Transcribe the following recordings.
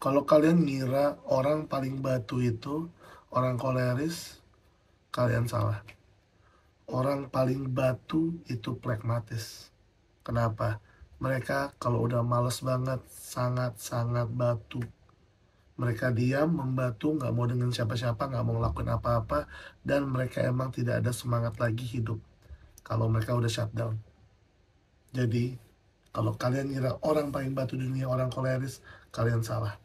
Kalau kalian ngira orang paling batu itu orang koleris, kalian salah. Orang paling batu itu pragmatis. Kenapa? Mereka kalau udah males banget, sangat-sangat batu. Mereka diam, membatu, nggak mau dengan siapa-siapa, nggak mau ngelakuin apa-apa, dan mereka emang tidak ada semangat lagi hidup kalau mereka udah shutdown. Jadi, kalau kalian ngira orang paling batu dunia orang koleris, kalian salah.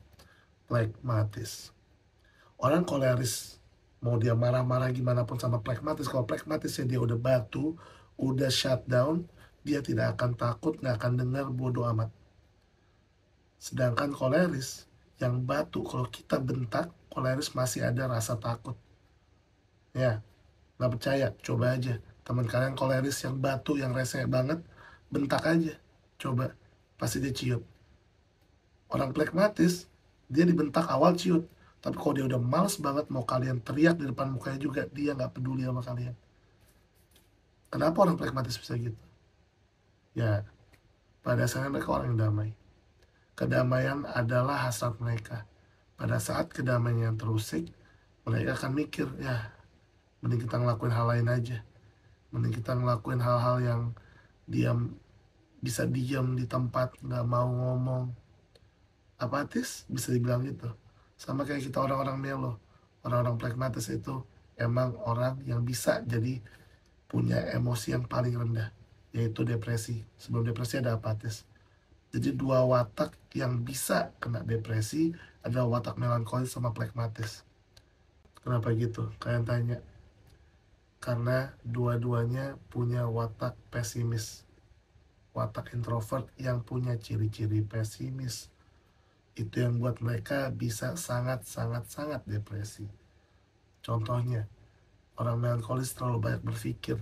Pragmatis. Orang koleris, mau dia marah-marah gimana pun sama pragmatis, kalau pragmatisnya dia udah batu, udah shutdown, dia tidak akan takut, nggak akan dengar, bodoh amat. Sedangkan koleris yang batu, kalau kita bentak, koleris masih ada rasa takut. Ya, nggak percaya, coba aja. Teman kalian koleris yang batu, yang rese banget, bentak aja. Coba, pasti dia ciut. Orang pragmatis, dia dibentak awal ciut. Tapi kalau dia udah males banget mau kalian teriak di depan mukanya juga, dia nggak peduli sama kalian. Kenapa orang pragmatis bisa gitu? Ya, pada dasarnya mereka orang yang damai. Kedamaian adalah hasrat mereka. Pada saat kedamaian yang terusik, mereka akan mikir, ya, mending kita ngelakuin hal lain aja. Mending kita ngelakuin hal-hal yang diam, bisa diam di tempat, nggak mau ngomong. Apatis, bisa dibilang gitu. Sama kayak kita orang-orang melo. Orang-orang pragmatis itu emang orang yang bisa jadi punya emosi yang paling rendah, yaitu depresi. Sebelum depresi ada apatis. Jadi dua watak yang bisa kena depresi adalah watak melankolis sama pragmatis. Kenapa gitu? Kalian tanya. Karena dua-duanya punya watak pesimis. Watak introvert yang punya ciri-ciri pesimis. Itu yang buat mereka bisa sangat-sangat-sangat depresi. Contohnya, orang melankolis terlalu banyak berpikir,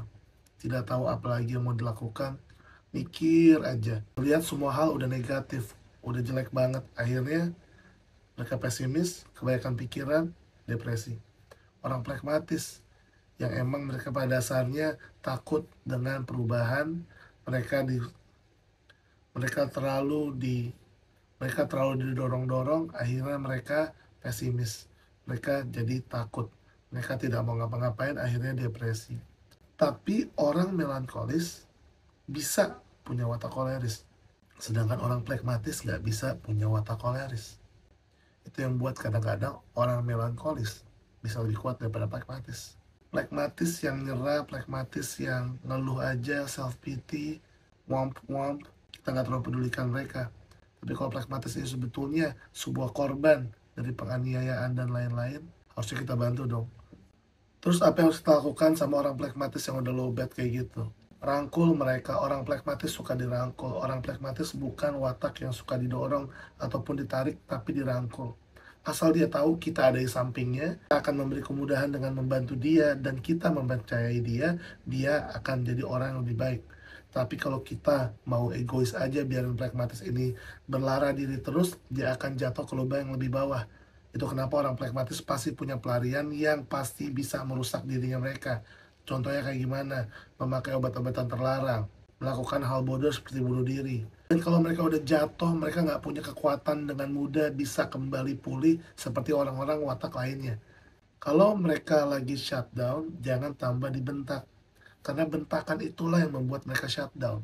tidak tahu apa lagi yang mau dilakukan, mikir aja. Lihat semua hal udah negatif, udah jelek banget. Akhirnya mereka pesimis, kebanyakan pikiran, depresi. Orang pragmatis, yang emang mereka pada dasarnya takut dengan perubahan, mereka di mereka terlalu di mereka terlalu didorong-dorong, akhirnya mereka pesimis. Mereka jadi takut. Mereka tidak mau ngapa-ngapain, akhirnya depresi. Tapi orang melankolis bisa punya watak koleris. Sedangkan orang pragmatis nggak bisa punya watak koleris. Itu yang buat kadang-kadang orang melankolis bisa lebih kuat daripada pragmatis. Pragmatis yang nyerah, pragmatis yang ngeluh aja, self pity, womp-womp, kita nggak terlalu pedulikan mereka. Tapi kalau pragmatis ini sebetulnya sebuah korban dari penganiayaan dan lain-lain, harusnya kita bantu dong. Terus apa yang harus kita lakukan sama orang pragmatis yang udah low bad kayak gitu? Rangkul mereka. Orang pragmatis suka dirangkul. Orang pragmatis bukan watak yang suka didorong ataupun ditarik, tapi dirangkul. Asal dia tahu kita ada di sampingnya, kita akan memberi kemudahan dengan membantu dia, dan kita mempercayai dia, dia akan jadi orang yang lebih baik. Tapi kalau kita mau egois aja biarin pragmatis ini berlara diri terus, dia akan jatuh ke lubang yang lebih bawah. Itu kenapa orang pragmatis pasti punya pelarian yang pasti bisa merusak dirinya mereka. Contohnya kayak gimana? Memakai obat-obatan terlarang, melakukan hal bodoh seperti bunuh diri. Dan kalau mereka udah jatuh, mereka nggak punya kekuatan dengan mudah bisa kembali pulih seperti orang-orang watak lainnya. Kalau mereka lagi shutdown, jangan tambah dibentak. Karena bentakan itulah yang membuat mereka shutdown.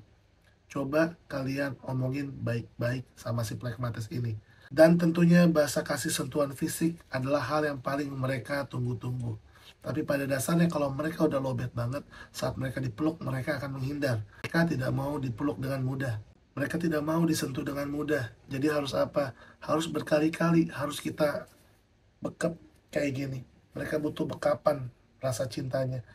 Coba kalian omongin baik-baik sama si pragmatis ini. Dan tentunya bahasa kasih sentuhan fisik adalah hal yang paling mereka tunggu-tunggu. Tapi pada dasarnya kalau mereka udah lowbat banget, saat mereka dipeluk mereka akan menghindar. Mereka tidak mau dipeluk dengan mudah. Mereka tidak mau disentuh dengan mudah. Jadi harus apa? Harus berkali-kali, harus kita bekap kayak gini. Mereka butuh bekapan rasa cintanya.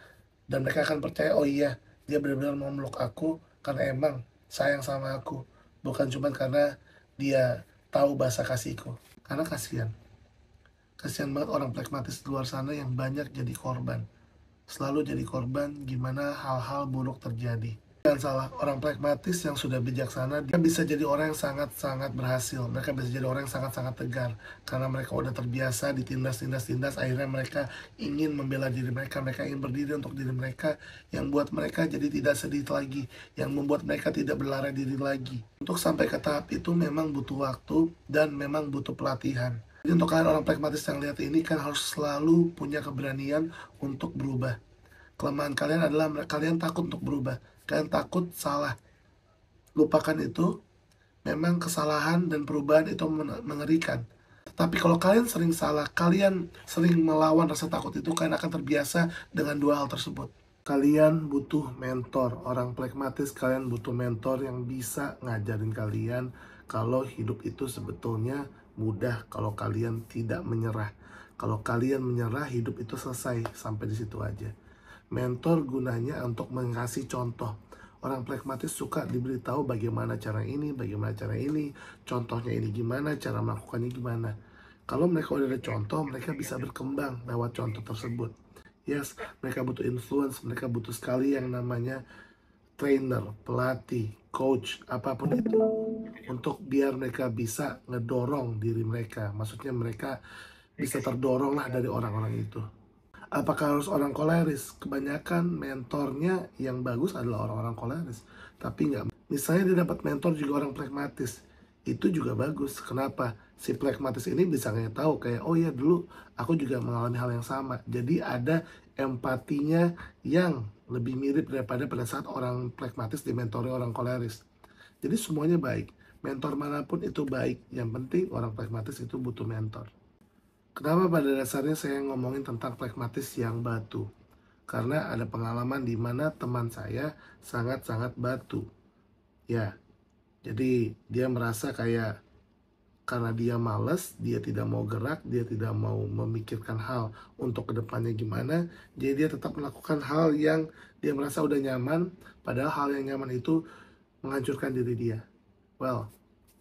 Dan mereka akan percaya, oh iya, dia benar-benar mau meluk aku karena emang sayang sama aku, bukan cuma karena dia tahu bahasa kasihku. Karena kasihan banget orang pragmatis di luar sana yang banyak jadi korban, selalu jadi korban gimana hal-hal buruk terjadi. Jangan salah, orang pragmatis yang sudah bijaksana, dia bisa jadi orang yang sangat-sangat berhasil. Mereka bisa jadi orang yang sangat-sangat tegar. Karena mereka udah terbiasa ditindas, akhirnya mereka ingin membela diri mereka. Mereka ingin berdiri untuk diri mereka, yang buat mereka jadi tidak sedih lagi, yang membuat mereka tidak berlari diri lagi. Untuk sampai ke tahap itu memang butuh waktu dan memang butuh pelatihan. Jadi untuk kalian orang pragmatis yang lihat ini kan harus selalu punya keberanian untuk berubah. Kelemahan kalian adalah kalian takut untuk berubah. Kalian takut salah. Lupakan itu. Memang kesalahan dan perubahan itu mengerikan. Tetapi kalau kalian sering salah, kalian sering melawan rasa takut itu, kalian akan terbiasa dengan dua hal tersebut. Kalian butuh mentor. Orang pragmatis, kalian butuh mentor yang bisa ngajarin kalian kalau hidup itu sebetulnya mudah kalau kalian tidak menyerah. Kalau kalian menyerah, hidup itu selesai. Sampai di situ aja. Mentor gunanya untuk mengasih contoh. Orang pragmatis suka diberitahu bagaimana cara ini, contohnya ini gimana, cara melakukannya gimana. Kalau mereka udah ada contoh, mereka bisa berkembang lewat contoh tersebut. Yes, mereka butuh influence, mereka butuh sekali yang namanya trainer, pelatih, coach, apapun itu. Untuk biar mereka bisa ngedorong diri mereka. Maksudnya mereka bisa terdorong lah dari orang-orang itu. Apakah harus orang koleris? Kebanyakan mentornya yang bagus adalah orang-orang koleris. Tapi nggak. Misalnya dia dapat mentor juga orang pragmatis. Itu juga bagus. Kenapa? Si pragmatis ini bisa kayak tahu kayak, oh ya dulu aku juga mengalami hal yang sama. Jadi ada empatinya yang lebih mirip daripada pada saat orang pragmatis dimentori orang koleris. Jadi semuanya baik. Mentor manapun itu baik. Yang penting orang pragmatis itu butuh mentor. Kenapa pada dasarnya saya ngomongin tentang pragmatis yang batu? Karena ada pengalaman di mana teman saya sangat-sangat batu. Ya, jadi dia merasa kayak karena dia males, dia tidak mau gerak, dia tidak mau memikirkan hal untuk kedepannya gimana. Jadi dia tetap melakukan hal yang dia merasa udah nyaman, padahal hal yang nyaman itu menghancurkan diri dia. Well,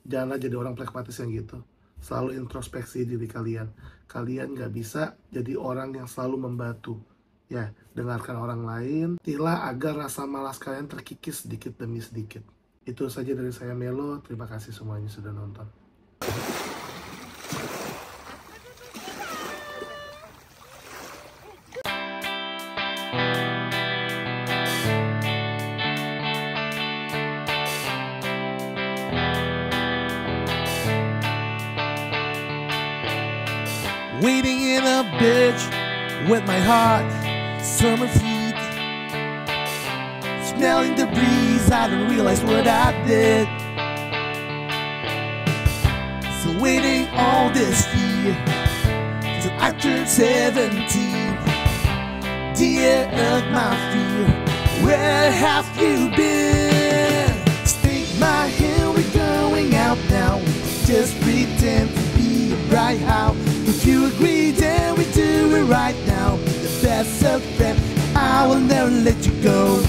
janganlah jadi orang pragmatis yang gitu. Selalu introspeksi diri kalian. Kalian gak bisa jadi orang yang selalu membatu. Ya, dengarkan orang lain. Tilah agar rasa malas kalian terkikis sedikit demi sedikit. Itu saja dari saya, Melo. Terima kasih semuanya sudah nonton. Waiting in a bitch with my heart, summer feet, smelling the breeze. I don't realize what I did. So waiting all this year till I turn 17. Dear of my fear, where have you been? Stay my hand, we're going out now. Just pretend to be a bright house. If you agree, then we do it right now. The best of friends, I will never let you go.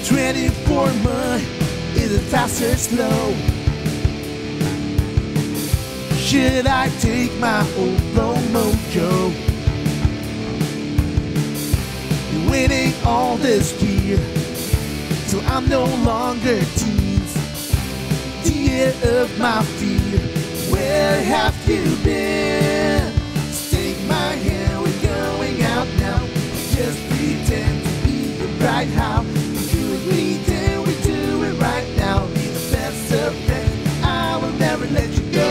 $24 is it fast or slow? Should I take my old blow mojo? Waiting all this year till I'm no longer teens. Dear of my fear, where have you been? Take my hand, we're going out now. Just pretend to be the bright house. If you agree, then we do it right now. Be the best of friends, I will never let you go.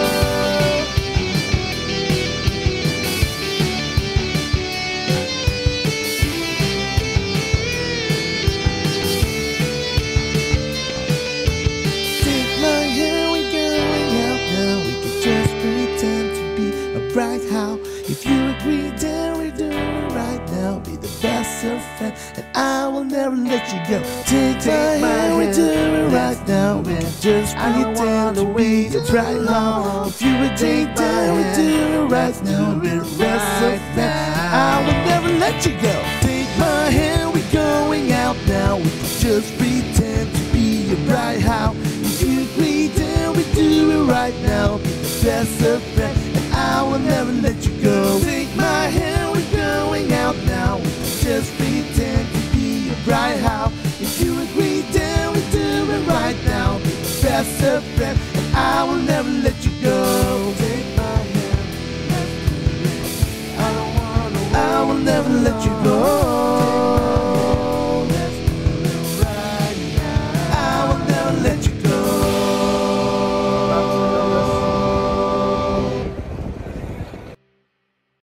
Bright how if you agree, then we do it right now. Be the best of friends, and I will never let you go. Take my hand, we do it right now. Just pretend to be the bright how. If you agree, then we do it right now. Be the best of friends, I will never let you go. Take my hand, we're going out now. We can just pretend to be a bright how. If you agree, then we do you right now. Be the best of friends, and I will never let you go.